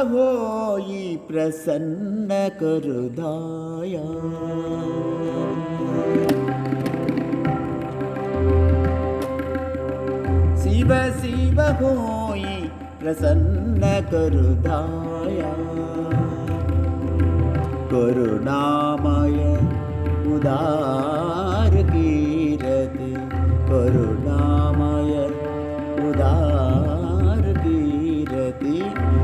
होई प्रसन्न करदाया। शिव शिव होई प्रसन्न करदाया। करुणामय उदार कीरति, करुणामय उदार कीरति।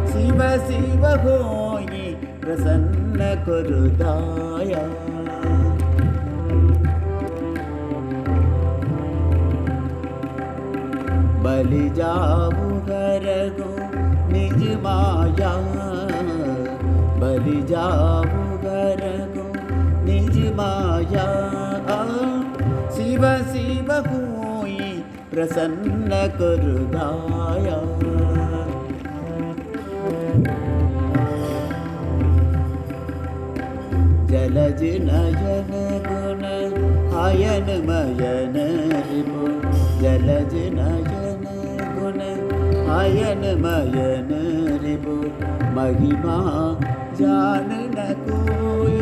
शिव शिव होई प्रसन्न करदाया। बलि जाऊ गरगो निज माया, बलि जाऊ गरगो निज माया। शिव शिव होई प्रसन्न करदाया। जलज नयन गुण आयन मयन रिपु, जलज नयन गुण आयन मयन रिपु। महिमा जान न कोई,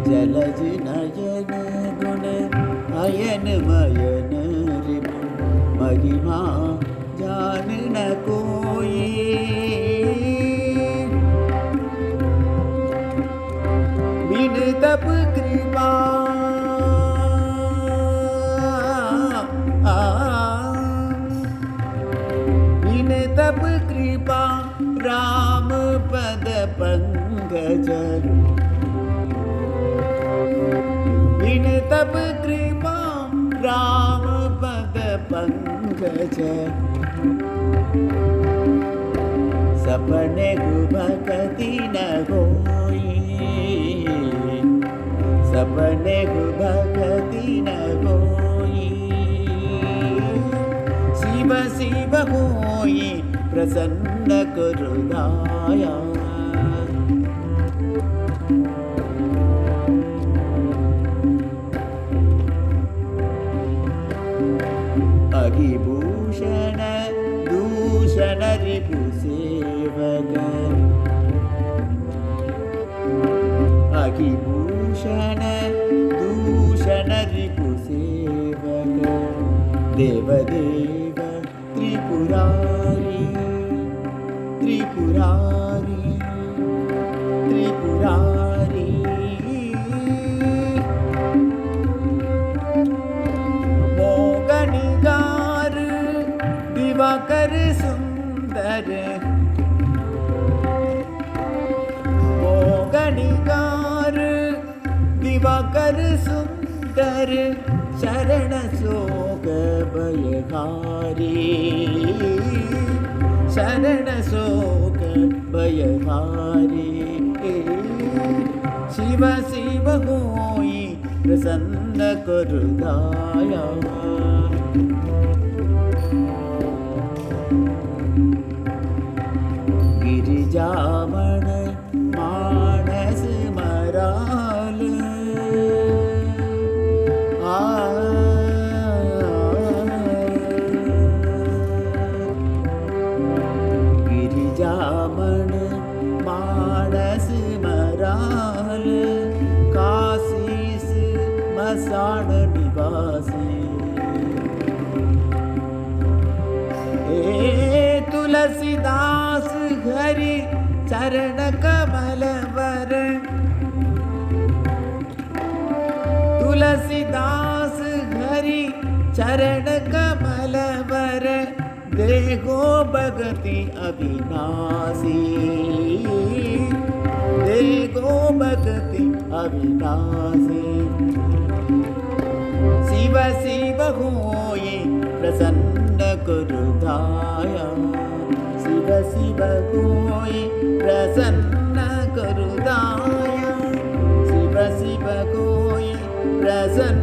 जलज नयन गुण आयन मयन रिपु। महिमा जान न कोई, बिन तप कृपा बिन तप कृपा राम पद पंकज। बिन तप कृपा राम पद पंकज। सपने भक्ति न होई, सपने भक्ति न होई। शिव शिव होई प्रसन्न करदाया। अघिभूषण दूषण रिपु सेवक, अघिभूषण दूषण रिपु सेवक। देवदेव त्रिपुरारी, त्रिपुरारी त्रिपुरारी। मोगनिगार दिवाकर सुंदर, मोगनिगार दिवाकर सुंदर। शरण शोक भयहारी, शरण शोक भयहारी। शिव शिव होई प्रसन्न करदाया। गिरिजामण मानस मराल, गिरिजामण मानस मराल। काशीस मसान निवासी, तुलसीदास हरि चरण कमल वर। तुलसीदास हरि चरण कमल वर। देखो भगति अविनाशी, देखो भगति अविनाशी। शिव शिव होई प्रसन्न करदाया। शिव शिव होई प्रसन्न करदाया। शिव शिव होई प्रसन्न